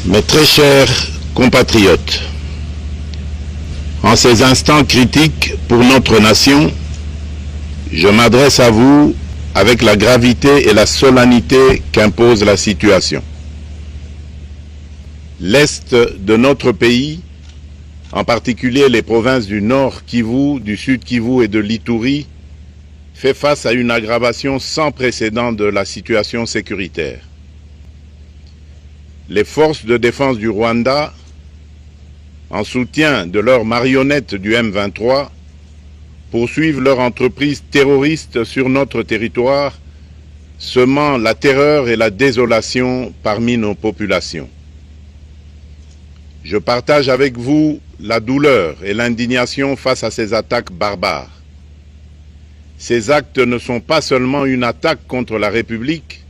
Mes très chers compatriotes, en ces instants critiques pour notre nation, je m'adresse à vous avec la gravité et la solennité qu'impose la situation. L'Est de notre pays, en particulier les provinces du Nord Kivu, du Sud Kivu et de l'Ituri, fait face à une aggravation sans précédent de la situation sécuritaire. Les forces de défense du Rwanda, en soutien de leurs marionnettes du M23, poursuivent leur entreprise terroriste sur notre territoire, semant la terreur et la désolation parmi nos populations. Je partage avec vous la douleur et l'indignation face à ces attaques barbares. Ces actes ne sont pas seulement une attaque contre la République,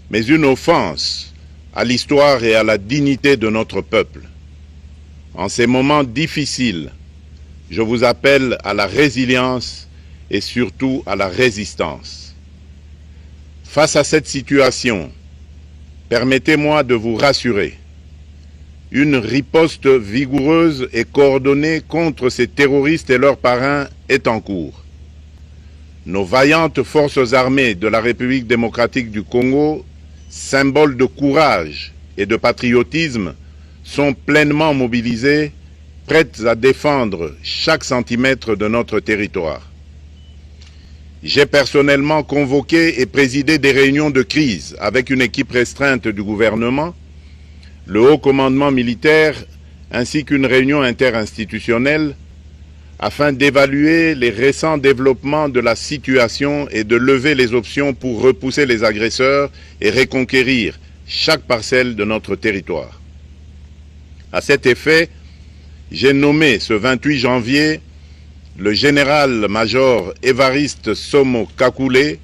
mais une offense à l'histoire et à la dignité de notre peuple. En ces moments difficiles, je vous appelle à la résilience et surtout à la résistance. Face à cette situation, permettez-moi de vous rassurer. Une riposte vigoureuse et coordonnée contre ces terroristes et leurs parrains est en cours. Nos vaillantes forces armées de la République démocratique du Congo, symboles de courage et de patriotisme, sont pleinement mobilisées, prêtes à défendre chaque centimètre de notre territoire. J'ai personnellement convoqué et présidé des réunions de crise avec une équipe restreinte du gouvernement, le haut commandement militaire ainsi qu'une réunion interinstitutionnelle afin d'évaluer les récents développements de la situation et de lever les options pour repousser les agresseurs et reconquérir chaque parcelle de notre territoire. À cet effet, j'ai nommé ce 28 janvier le général-major Évariste Somo Kakule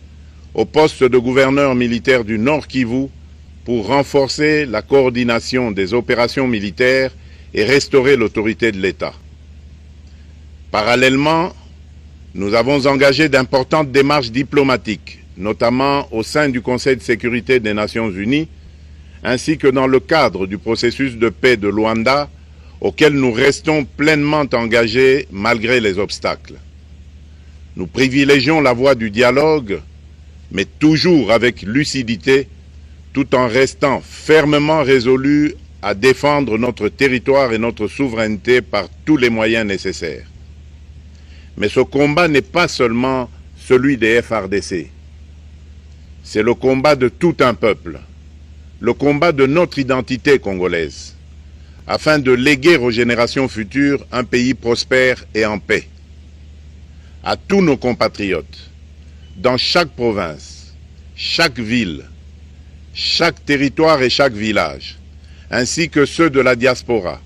au poste de gouverneur militaire du Nord Kivu pour renforcer la coordination des opérations militaires et restaurer l'autorité de l'État. Parallèlement, nous avons engagé d'importantes démarches diplomatiques, notamment au sein du Conseil de sécurité des Nations Unies, ainsi que dans le cadre du processus de paix de Luanda, auquel nous restons pleinement engagés malgré les obstacles. Nous privilégions la voie du dialogue, mais toujours avec lucidité, tout en restant fermement résolus à défendre notre territoire et notre souveraineté par tous les moyens nécessaires. Mais ce combat n'est pas seulement celui des FARDC. C'est le combat de tout un peuple, le combat de notre identité congolaise, afin de léguer aux générations futures un pays prospère et en paix. À tous nos compatriotes, dans chaque province, chaque ville, chaque territoire et chaque village, ainsi que ceux de la diaspora,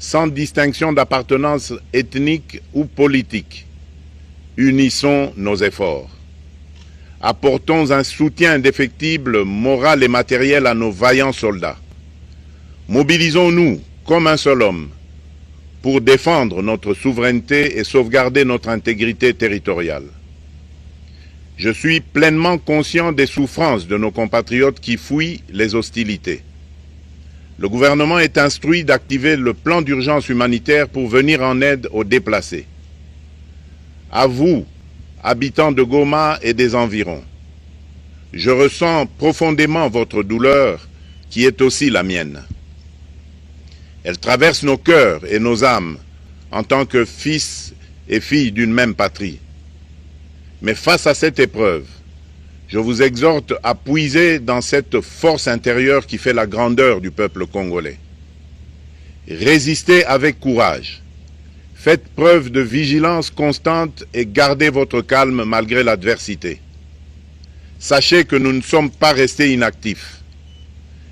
sans distinction d'appartenance ethnique ou politique, unissons nos efforts. Apportons un soutien indéfectible, moral et matériel à nos vaillants soldats. Mobilisons-nous comme un seul homme pour défendre notre souveraineté et sauvegarder notre intégrité territoriale. Je suis pleinement conscient des souffrances de nos compatriotes qui fuient les hostilités. Le gouvernement est instruit d'activer le plan d'urgence humanitaire pour venir en aide aux déplacés. À vous, habitants de Goma et des environs, je ressens profondément votre douleur qui est aussi la mienne. Elle traverse nos cœurs et nos âmes en tant que fils et filles d'une même patrie. Mais face à cette épreuve, je vous exhorte à puiser dans cette force intérieure qui fait la grandeur du peuple congolais. Résistez avec courage. Faites preuve de vigilance constante et gardez votre calme malgré l'adversité. Sachez que nous ne sommes pas restés inactifs.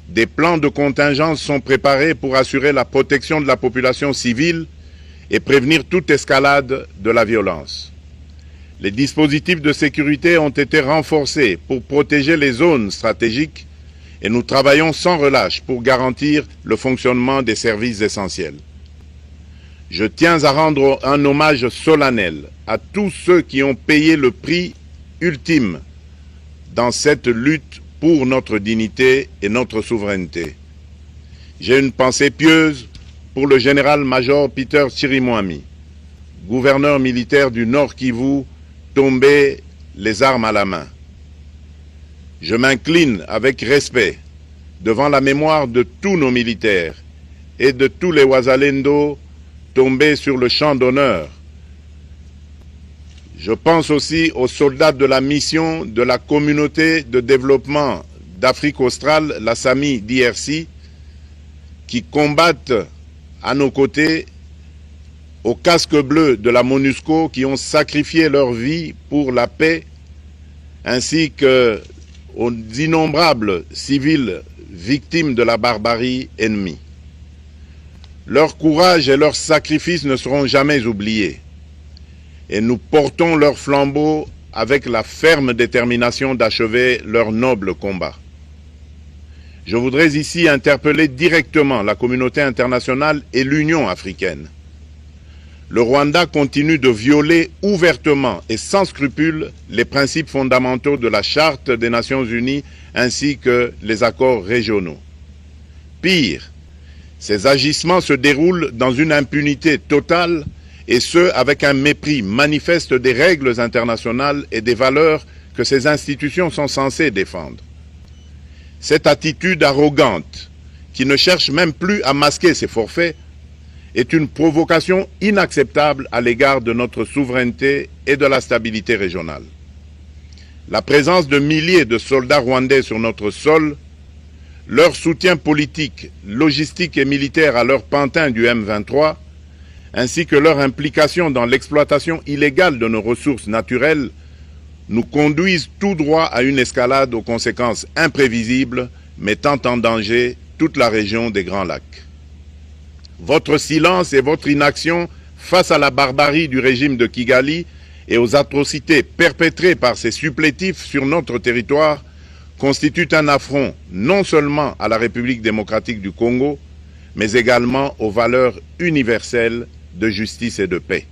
Des plans de contingence sont préparés pour assurer la protection de la population civile et prévenir toute escalade de la violence. Les dispositifs de sécurité ont été renforcés pour protéger les zones stratégiques et nous travaillons sans relâche pour garantir le fonctionnement des services essentiels. Je tiens à rendre un hommage solennel à tous ceux qui ont payé le prix ultime dans cette lutte pour notre dignité et notre souveraineté. J'ai une pensée pieuse pour le général-major Peter Chirimwami, gouverneur militaire du Nord Kivu, tombé les armes à la main. Je m'incline avec respect devant la mémoire de tous nos militaires et de tous les Wazalendo tombés sur le champ d'honneur. Je pense aussi aux soldats de la mission de la communauté de développement d'Afrique australe, la SAMI DRC, qui combattent à nos côtés aux casques bleus de la MONUSCO, qui ont sacrifié leur vie pour la paix, ainsi qu'aux innombrables civils victimes de la barbarie ennemie. Leur courage et leur sacrifice ne seront jamais oubliés, et nous portons leur flambeau avec la ferme détermination d'achever leur noble combat. Je voudrais ici interpeller directement la communauté internationale et l'Union africaine. Le Rwanda continue de violer ouvertement et sans scrupule les principes fondamentaux de la Charte des Nations Unies ainsi que les accords régionaux. Pire, ces agissements se déroulent dans une impunité totale et ce, avec un mépris manifeste des règles internationales et des valeurs que ces institutions sont censées défendre. Cette attitude arrogante, qui ne cherche même plus à masquer ses forfaits, est une provocation inacceptable à l'égard de notre souveraineté et de la stabilité régionale. La présence de milliers de soldats rwandais sur notre sol, leur soutien politique, logistique et militaire à leur pantin du M23, ainsi que leur implication dans l'exploitation illégale de nos ressources naturelles, nous conduisent tout droit à une escalade aux conséquences imprévisibles, mettant en danger toute la région des Grands Lacs. Votre silence et votre inaction face à la barbarie du régime de Kigali et aux atrocités perpétrées par ces supplétifs sur notre territoire constituent un affront non seulement à la République démocratique du Congo, mais également aux valeurs universelles de justice et de paix.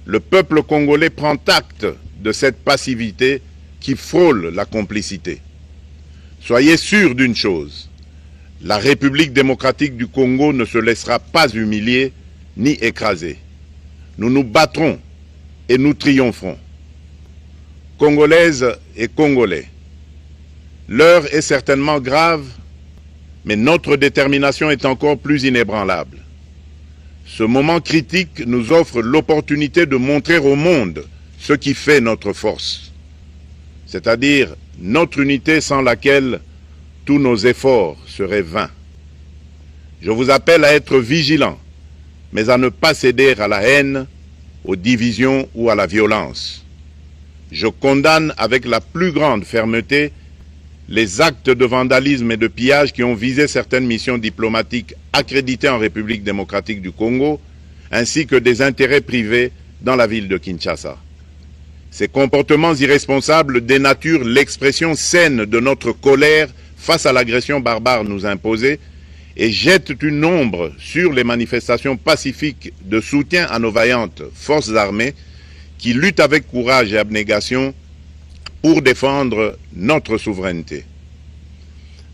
Le peuple congolais prend acte de cette passivité qui frôle la complicité. Soyez sûrs d'une chose, la République démocratique du Congo ne se laissera pas humilier ni écraser. Nous nous battrons et nous triompherons. Congolaises et Congolais, l'heure est certainement grave, mais notre détermination est encore plus inébranlable. Ce moment critique nous offre l'opportunité de montrer au monde ce qui fait notre force, c'est-à-dire notre unité sans laquelle tous nos efforts seraient vains. Je vous appelle à être vigilants, mais à ne pas céder à la haine, aux divisions ou à la violence. Je condamne avec la plus grande fermeté les actes de vandalisme et de pillage qui ont visé certaines missions diplomatiques accréditées en République démocratique du Congo, ainsi que des intérêts privés dans la ville de Kinshasa. Ces comportements irresponsables dénaturent l'expression saine de notre colère face à l'agression barbare nous imposée et jettent une ombre sur les manifestations pacifiques de soutien à nos vaillantes forces armées qui luttent avec courage et abnégation pour défendre notre souveraineté.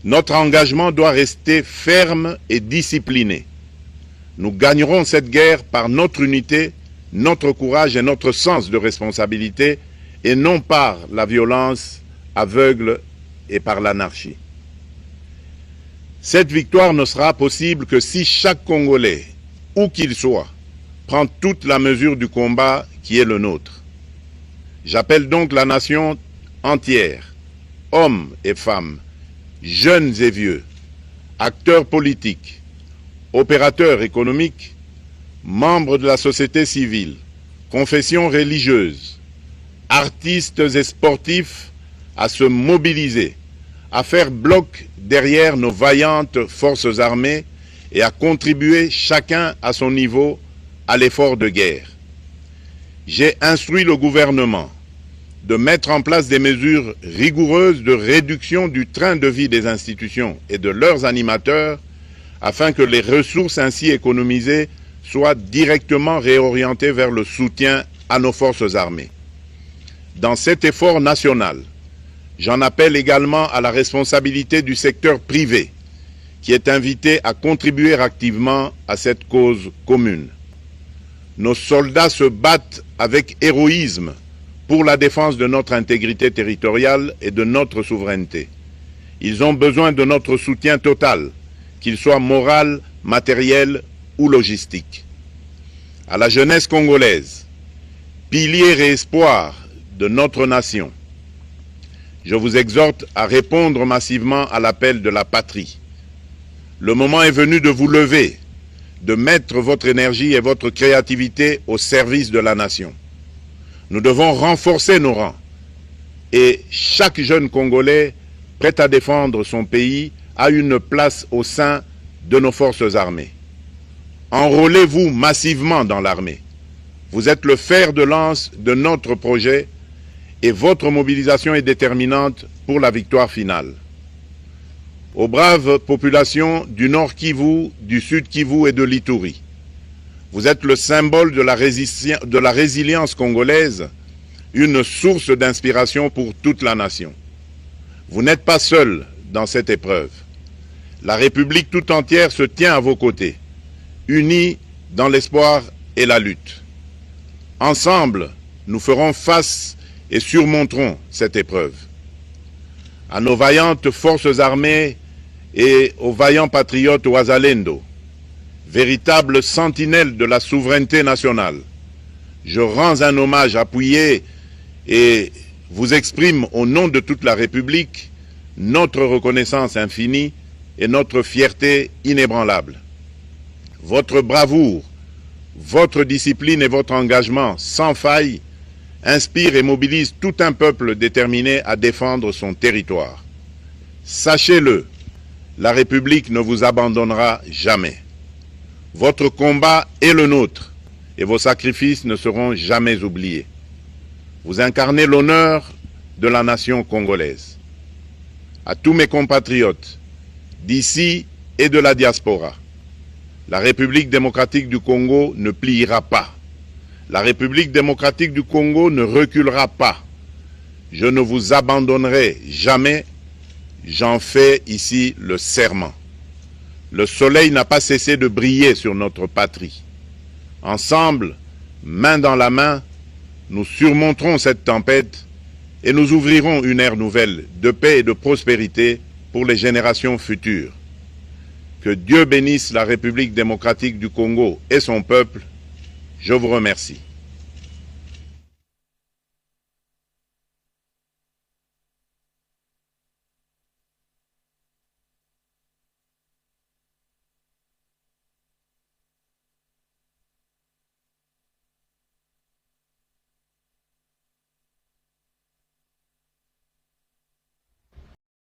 Notre engagement doit rester ferme et discipliné. Nous gagnerons cette guerre par notre unité, notre courage et notre sens de responsabilité, et non par la violence aveugle et par l'anarchie. Cette victoire ne sera possible que si chaque Congolais, où qu'il soit, prend toute la mesure du combat qui est le nôtre. J'appelle donc la nation entière, hommes et femmes, jeunes et vieux, acteurs politiques, opérateurs économiques, membres de la société civile, confessions religieuses, artistes et sportifs à se mobiliser, à faire bloc derrière nos vaillantes forces armées et à contribuer chacun à son niveau à l'effort de guerre. J'ai instruit le gouvernement de mettre en place des mesures rigoureuses de réduction du train de vie des institutions et de leurs animateurs afin que les ressources ainsi économisées soient directement réorientées vers le soutien à nos forces armées. Dans cet effort national, j'en appelle également à la responsabilité du secteur privé qui est invité à contribuer activement à cette cause commune. Nos soldats se battent avec héroïsme pour la défense de notre intégrité territoriale et de notre souveraineté. Ils ont besoin de notre soutien total, qu'il soit moral, matériel ou logistique. À la jeunesse congolaise, pilier et espoir de notre nation, je vous exhorte à répondre massivement à l'appel de la patrie. Le moment est venu de vous lever, de mettre votre énergie et votre créativité au service de la nation. Nous devons renforcer nos rangs et chaque jeune Congolais prêt à défendre son pays a une place au sein de nos forces armées. Enrôlez-vous massivement dans l'armée. Vous êtes le fer de lance de notre projet et votre mobilisation est déterminante pour la victoire finale. Aux braves populations du Nord Kivu, du Sud Kivu et de l'Ituri, vous êtes le symbole de la résilience congolaise, une source d'inspiration pour toute la nation. Vous n'êtes pas seuls dans cette épreuve. La République tout entière se tient à vos côtés, unis dans l'espoir et la lutte. Ensemble, nous ferons face et surmonterons cette épreuve. À nos vaillantes forces armées et aux vaillants patriotes Wazalendo, véritables sentinelles de la souveraineté nationale, je rends un hommage appuyé et vous exprime au nom de toute la République notre reconnaissance infinie et notre fierté inébranlable. Votre bravoure, votre discipline et votre engagement sans faille inspire et mobilise tout un peuple déterminé à défendre son territoire. Sachez-le, la République ne vous abandonnera jamais. Votre combat est le nôtre et vos sacrifices ne seront jamais oubliés. Vous incarnez l'honneur de la nation congolaise. À tous mes compatriotes, d'ici et de la diaspora, la République démocratique du Congo ne pliera pas. La République démocratique du Congo ne reculera pas. Je ne vous abandonnerai jamais. J'en fais ici le serment. Le soleil n'a pas cessé de briller sur notre patrie. Ensemble, main dans la main, nous surmonterons cette tempête et nous ouvrirons une ère nouvelle de paix et de prospérité pour les générations futures. Que Dieu bénisse la République démocratique du Congo et son peuple. Je vous remercie.